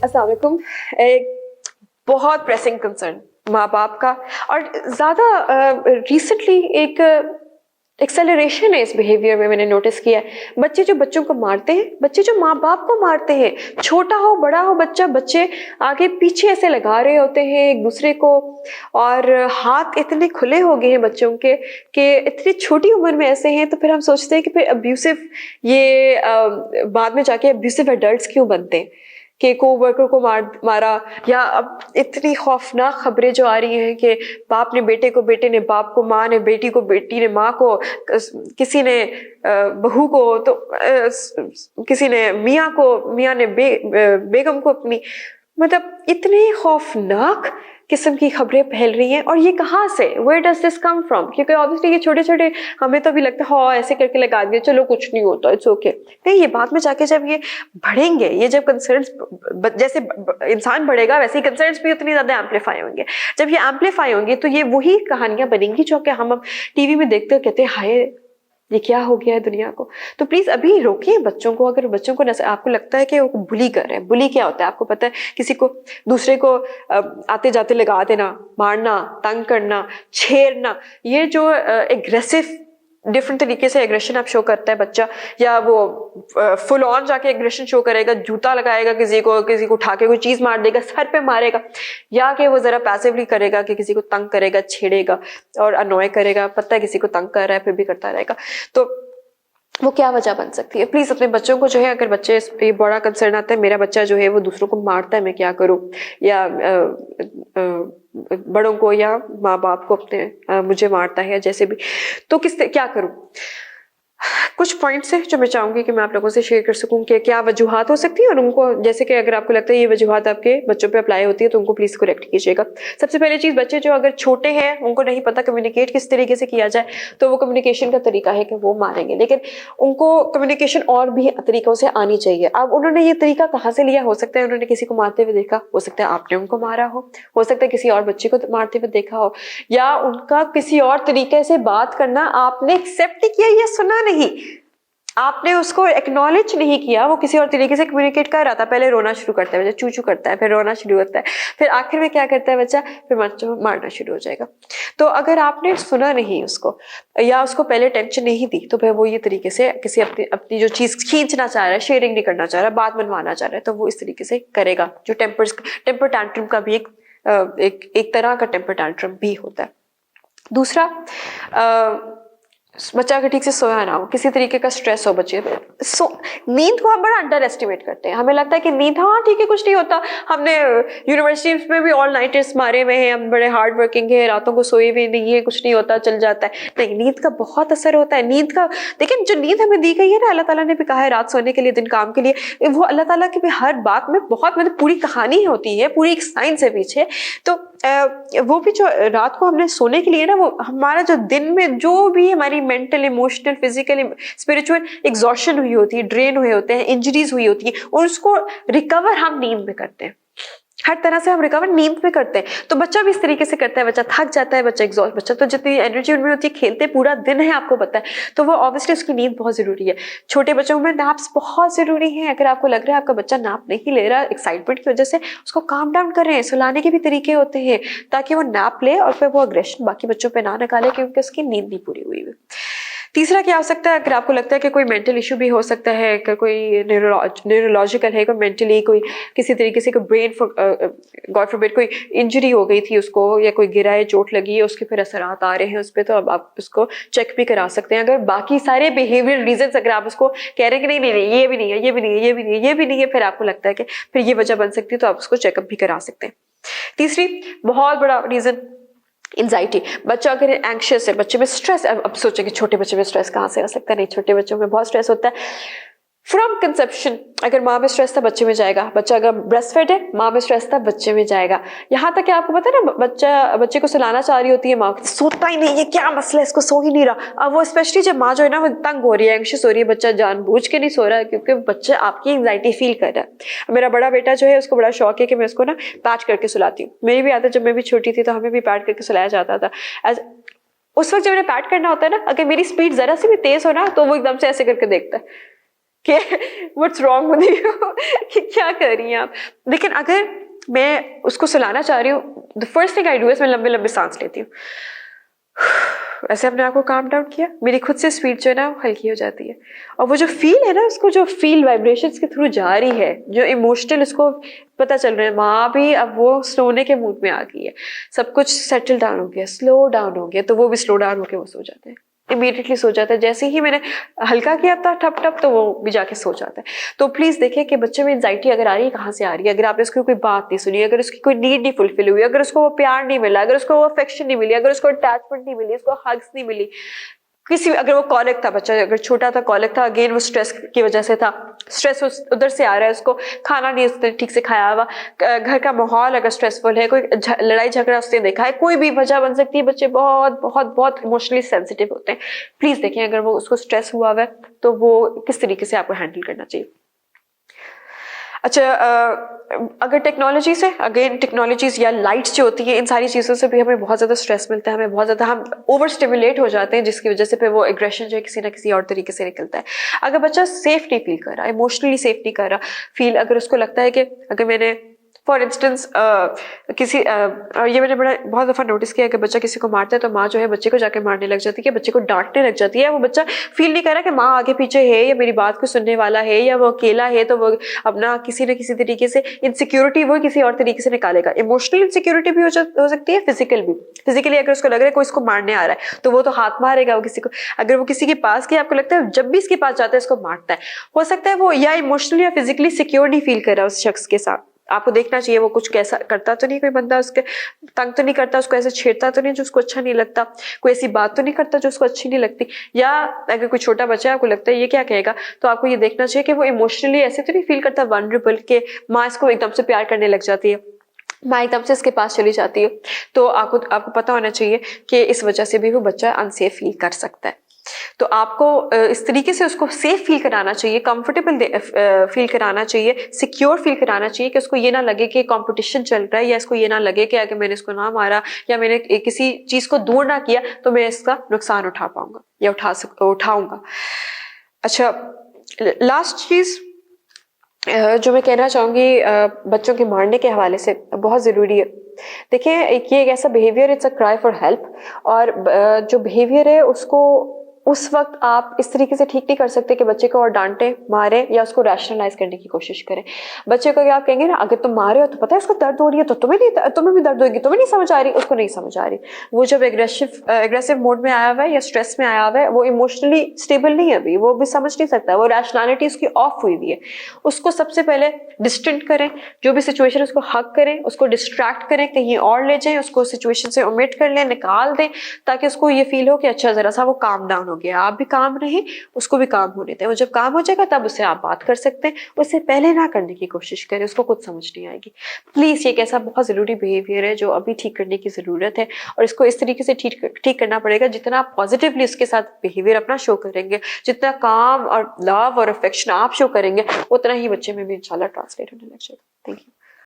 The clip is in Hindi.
अस्सलाम वालेकुम। एक बहुत प्रेसिंग कंसर्न माँ बाप का, और ज़्यादा रिसेंटली एक एक्सेलरेशन है इस बिहेवियर में, मैंने नोटिस किया है। बच्चे जो बच्चों को मारते हैं, बच्चे जो माँ बाप को मारते हैं, छोटा हो बड़ा हो बच्चा, बच्चे आगे पीछे ऐसे लगा रहे होते हैं एक दूसरे को, और हाथ इतने खुले हो गए हैं बच्चों के कि इतनी छोटी उम्र में ऐसे हैं। तो फिर हम सोचते हैं कि फिर अब्यूसिव ये बाद में जाके अब्यूसिव एडल्ट्स क्यों बनते हैं कि कोवर्कर को मारा, या अब इतनी खौफनाक खबरें जो आ रही हैं कि बाप ने बेटे को, बेटे ने बाप को, माँ ने बेटी को, बेटी ने माँ को, किसी ने बहू को, तो किसी ने मियाँ को, मियाँ ने बेगम को अपनी, मतलब इतनी खौफनाक किस्म की खबरें फैल रही हैं। और ये कहाँ से, where does this come from? क्योंकि ऑब्वियसली ये छोटे छोटे, हमें तो भी लगता है हाँ ऐसे करके लगा दिया, चलो कुछ नहीं होता, इट्स ओके। नहीं, ये बाद में जाके जब ये बढ़ेंगे, ये जब कंसर्न्स, जैसे इंसान बढ़ेगा वैसे ही कंसर्न्स भी उतनी ज्यादा एम्पलीफाई होंगे। जब ये एम्पलीफाई होंगे तो ये वही कहानियां बनेंगी जो कि हम अब टीवी में देखते हो, कहते हैं हाय ये क्या हो गया है दुनिया को। तो प्लीज अभी रोकिए बच्चों को। अगर बच्चों को आपको लगता है कि वो बुली कर रहे हैं, बुली क्या होता है आपको पता है? किसी को, दूसरे को आते जाते लगा देना, मारना, तंग करना, छेड़ना, ये जो एग्रेसिव डिफरेंट तरीके से एग्रेशन आप शो करता है बच्चा, या वो फुल ऑन जाके एग्रेशन शो करेगा, जूता लगाएगा किसी को उठा के कोई चीज मार देगा, सर पे मारेगा, या कि वो जरा पैसिवली करेगा कि किसी को तंग करेगा, छेड़ेगा और अनॉय करेगा, पता है किसी को तंग कर रहा है फिर भी करता रहेगा। तो वो क्या वजह बन सकती है? प्लीज अपने बच्चों को जो है, अगर बच्चे इस पे बड़ा कंसर्न आता है मेरा बच्चा जो है वो दूसरों को मारता है, मैं क्या करूं, या बड़ों को या माँ बाप को अपने मुझे मारता है या जैसे भी, तो क्या करूं? कुछ पॉइंट्स हैं जो मैं चाहूंगी कि मैं आप लोगों से शेयर कर सकूं कि क्या वजूहात हो सकती है, और उनको, जैसे कि अगर आपको लगता है ये वजूहात आपके बच्चों पे अप्लाई होती है तो उनको प्लीज करेक्ट कीजिएगा। सबसे पहली चीज, बच्चे जो अगर छोटे हैं, उनको नहीं पता कम्युनिकेट किस तरीके से किया जाए, तो वो कम्युनिकेशन का तरीका है कि वो मारेंगे, लेकिन उनको कम्युनिकेशन और भी तरीकों से आनी चाहिए। अब उन्होंने ये तरीका कहाँ से लिया? हो सकता है उन्होंने किसी को मारते हुए देखा, हो सकता है आपने उनको मारा हो सकता है किसी और बच्चे को मारते हुए देखा हो, या उनका किसी और तरीके से बात करना आपने एक्सेप्ट किया या सुना नहीं, आपने उसको एक्नॉलेज नहीं किया, वो किसी और तरीके से कम्युनिकेट कर रहा था। पहले रोना शुरू करता है बच्चा, चू चू करता है, फिर रोना शुरू होता है, फिर आखिर में क्या करता है बच्चा? फिर बच्चों को मारना शुरू हो जाएगा। तो अगर आपने सुना नहीं उसको, या उसको पहले टेंशन नहीं दी, तो फिर वो ये तरीके से किसी अपनी जो चीज खींचना चाह रहा है, शेयरिंग नहीं करना चाह रहा है, बात मनवाना चाह रहा है, तो वो इस तरीके से करेगा। जो टेम्पर टैंट्रम का भी एक तरह का टेम्पर टैंट्रम भी होता है। दूसरा, बच्चा अगर ठीक से सोया ना हो, किसी तरीके का स्ट्रेस हो बच्चे पे, नींद को हम बड़ा अंडर एस्टिमेट करते हैं। हमें लगता है कि नींद, हाँ ठीक है कुछ नहीं होता, हमने यूनिवर्सिटी में भी ऑल नाइटर्स मारे हुए हैं, हम बड़े हार्ड वर्किंग है, रातों को सोए भी नहीं है, कुछ नहीं होता, चल जाता है। नहीं, नींद का बहुत असर होता है। नींद का, लेकिन जो नींद हमें दी गई है ना, अल्लाह ताला ने भी कहा है रात सोने के लिए, दिन काम के लिए, वो अल्लाह ताला की भी हर बात में बहुत, मतलब पूरी कहानी होती है, पूरी एक साइंस है पीछे। तो वो भी जो रात को हमने सोने के लिए ना, वो हमारा जो दिन में जो भी हमारी mental, emotional, physical, spiritual exhaustion हुई होती है, ड्रेन हुए होते हैं, इंजरीज हुई होती है, और उसको रिकवर हम नींद में करते हैं। हर तरह से हम रिकवर नींद में करते हैं। तो बच्चा भी इस तरीके से करता है, बच्चा थक जाता है, बच्चा एग्जॉस्ट, बच्चा तो जितनी एनर्जी उनमें होती है, खेलते पूरा दिन है आपको पता है, तो वो ऑब्वियसली उसकी नींद बहुत जरूरी है। छोटे बच्चों में नैप्स बहुत जरूरी है। अगर आपको लग रहा है आपका बच्चा नैप नहीं ले रहा एक्साइटमेंट की वजह से, उसको काम डाउन करें। सुलाने के भी तरीके होते हैं ताकि वो नैप ले और फिर वो अग्रेशन बाकी बच्चों पर ना निकाले क्योंकि उसकी नींद नहीं पूरी हुई है। तीसरा क्या हो सकता है? अगर आपको लगता है कि कोई मेंटल इशू भी हो सकता है, कि कोई न्यूरोलॉजिकल है, कोई मेंटली, कोई किसी तरीके से कोई ब्रेन, गॉड फॉरबिड कोई इंजरी हो गई थी उसको, या कोई गिरा है, चोट लगी है, उसके फिर असरात आ रहे हैं उस पर, तो अब आप उसको चेक भी करा सकते हैं। अगर बाकी सारे बिहेवियर रीजन अगर आप उसको कह रहे हैं कि नहीं नहीं नहीं ये भी नहीं है, ये भी नहीं है, ये भी नहीं है, ये भी नहीं है, फिर आपको लगता है कि फिर ये वजह बन सकती है, तो आप उसको चेकअप भी करा सकते हैं। तीसरी बहुत बड़ा रीजन, एंजाइटी। बच्चा अगर एंग्शियस है, बच्चे में स्ट्रेस, अब सोचेंगे छोटे बच्चे में स्ट्रेस कहाँ से आ सकता है? नहीं, छोटे बच्चों में बहुत स्ट्रेस होता है फ्रॉम कंसेप्शन। अगर माँ में स्ट्रेस था बच्चे में जाएगा, बच्चा अगर ब्रेस्ट फेड है, माँ में स्ट्रेस था बच्चे में जाएगा। यहाँ तक कि आपको पता है ना, बच्चे को सुलाना चाह रही होती है माँ, सोता ही नहीं, ये क्या मसला है, इसको सो ही नहीं रहा। अब वो स्पेशली जब माँ जो है ना वो तंग हो रही है, एंग्शियस हो रही है, बच्चा जानबूझ के नहीं सो रहा है क्योंकि बच्चा आपकी एंग्जाइटी फील कर रहा है। मेरा बड़ा बेटा जो है उसको बड़ा शौक है कि मैं उसको ना पैट करके सुलाती हूँ। मेरी भी आदत, जब मैं भी छोटी थी तो हमें भी पैट करके सुलाया जाता था। उस वक्त जब मैंने पैट करना होता है ना, अगर मेरी स्पीड जरा सी भी तेज हो ना, तो वो एकदम से ऐसे करके देखता है कि व्हाट्स रॉन्ग विद यू, कि क्या कर रही हैं आप। लेकिन अगर मैं उसको सुलाना चाह रही हूँ, the first thing I do is मैं लंबे लंबे सांस लेती हूँ, ऐसे अपने आप को काम डाउन किया, मेरी खुद से स्पीड जो है ना हल्की हो जाती है। और वो जो फील है ना, उसको जो फील वाइब्रेशंस के थ्रू जा रही है, जो इमोशनल उसको पता चल रहा है, माँ भी अब वो सोने के मूड में आ गई है, सब कुछ सेटल डाउन हो गया, स्लो डाउन हो गया, तो वो भी स्लो डाउन होकर वो सो जाते हैं, इमीडिएटली सो जाता है। जैसे ही मैंने हल्का किया था ठप ठप, तो वो भी जाके सो जाता है। तो प्लीज देखिए कि बच्चे में एंजाइटी अगर आ रही है कहाँ से आ रही है। अगर आपने उसकी कोई बात नहीं सुनी, अगर उसकी कोई नीड नहीं फुलफिल हुई, अगर उसको वो प्यार नहीं मिला, अगर उसको वो अफेक्शन नहीं मिली, अगर उसको अटैचमेंट नहीं मिली, उसको हग्स नहीं मिली, किसी अगर वो कॉलिक था, बच्चा अगर छोटा था कॉलिक था, अगेन वो स्ट्रेस की वजह से था, स्ट्रेस उधर से आ रहा है, उसको खाना नहीं उसने ठीक से खाया हुआ, घर का माहौल अगर स्ट्रेसफुल है, कोई लड़ाई झगड़ा उसने देखा है, कोई भी वजह बन सकती है। बच्चे बहुत बहुत बहुत इमोशनली सेंसिटिव होते हैं। प्लीज देखें अगर वो उसको स्ट्रेस हुआ हुआ है तो वो किस तरीके से आपको हैंडल करना चाहिए। अच्छा, अगर टेक्नोलॉजी से, अगेन टेक्नोलॉजीज या लाइट्स जो होती है, इन सारी चीज़ों से भी हमें बहुत ज़्यादा स्ट्रेस मिलता है, हमें बहुत ज़्यादा हम ओवर स्टिमुलेट हो जाते हैं, जिसकी वजह से फिर वो एग्रेशन जो है किसी ना किसी और तरीके से निकलता है। अगर बच्चा सेफ नहीं फील कर रहा, इमोशनली सेफ नहीं कर रहा फील, अगर उसको लगता है कि अगर मैंने फॉर इंस्टेंस किसी ये मैंने बहुत दफ़ा नोटिस किया कि बच्चा किसी को मारता है तो माँ जो है बच्चे को जाके मारने लग जाती है, बच्चे को डांटने लग जाती है। वो बच्चा फील नहीं कर रहा कि माँ आगे पीछे है या मेरी बात को सुनने वाला है या वो अकेला है, तो वो अपना किसी न किसी तरीके से इनसिक्योरिटी वो किसी और तरीके से निकालेगा। इमोशनल इनसिक्योरिटी भी हो सकती है, फिजिकल भी। फिजिकली अगर उसको लग रहा है कोई इसको मारने आ रहा है तो वो तो हाथ मारेगा वो किसी को। अगर वो किसी के पास गया, आपको लगता है जब भी इसके पास जाता है इसको मारता है, हो सकता है वो या इमोशनली या फिजिकली सिक्योर नहीं फील कर रहा उस शख्स के साथ। आपको देखना चाहिए वो कुछ कैसा करता तो नहीं, कोई बंदा उसके तंग तो नहीं करता, उसको ऐसे छेड़ता तो नहीं जो उसको अच्छा नहीं लगता, कोई ऐसी बात तो नहीं करता जो उसको अच्छी नहीं लगती। या अगर कोई छोटा बच्चा है, आपको लगता है ये क्या कहेगा, तो आपको ये देखना चाहिए कि वो इमोशनली ऐसे तो नहीं फील करता वनरेबल के माँ इसको एकदम से प्यार करने लग जाती है, माँ एकदम से इसके पास चली जाती है। तो आपको पता होना चाहिए कि इस वजह से भी वो बच्चा अनसेफ फील कर सकता है। तो आपको इस तरीके से उसको सेफ फील कराना चाहिए, कंफर्टेबल फील कराना चाहिए, सिक्योर फील कराना चाहिए कि उसको ये ना लगे कि कंपटीशन चल रहा है, या इसको ये ना लगे कि अगर मैंने इसको ना मारा या मैंने किसी चीज को दूर ना किया तो मैं इसका नुकसान उठा पाऊंगा या उठाऊंगा। अच्छा, लास्ट चीज जो मैं कहना चाहूंगी बच्चों के मारने के हवाले से बहुत ज़रूरी है। देखिए, ये एक ऐसा behaviour, it's a cry for help. और जो बिहेवियर है उसको उस वक्त आप इस तरीके से ठीक नहीं कर सकते कि बच्चे को और डांटे मारे या उसको रैशनलाइज करने की कोशिश करें। बच्चे को आप कहेंगे ना, अगर तुम मारे हो तो पता है उसको दर्द हो रही है, तो तुम्हें भी दर्द होगी, तुम्हें नहीं समझ आ रही, उसको नहीं समझ आ रही। वो जब एग्रेसिव मोड में आया हुआ है या स्ट्रेस में आया हुआ है, वो इमोशनली स्टेबल नहीं है अभी, वो भी समझ नहीं सकता, वो रैशनैलिटी उसकी ऑफ हुई हुई है। उसको सबसे पहले डिस्टेंट करें, जो भी सिचुएशन उसको हक करें, उसको डिस्ट्रैक्ट करें, कहीं और ले जाएं, उसको सिचुएशन से ओमिट कर लें, निकाल दें, ताकि उसको ये फील हो कि अच्छा जरा सा वो काम डाउन हो गया, आप भी काम रहे, उसको भी काम होने दें। वो जब काम हो जाएगा तब उससे आप बात कर सकते हैं, उससे पहले ना करने की कोशिश करें, उसको कुछ समझ नहीं आएगी। प्लीज, ये एक ऐसा बहुत जरूरी बिहेवियर है जो अभी ठीक करने की जरूरत है, और इसको इस तरीके से ठीक करना पड़ेगा, जितना आप पॉजिटिवली उसके साथ बिहेवियर अपना शो करेंगे, जितना काम और लव और अफेक्शन आप शो करेंगे, उतना ही बच्चे में भी इंशाल्लाह ट्रांसलेट होने लग जाएगा। Thank you.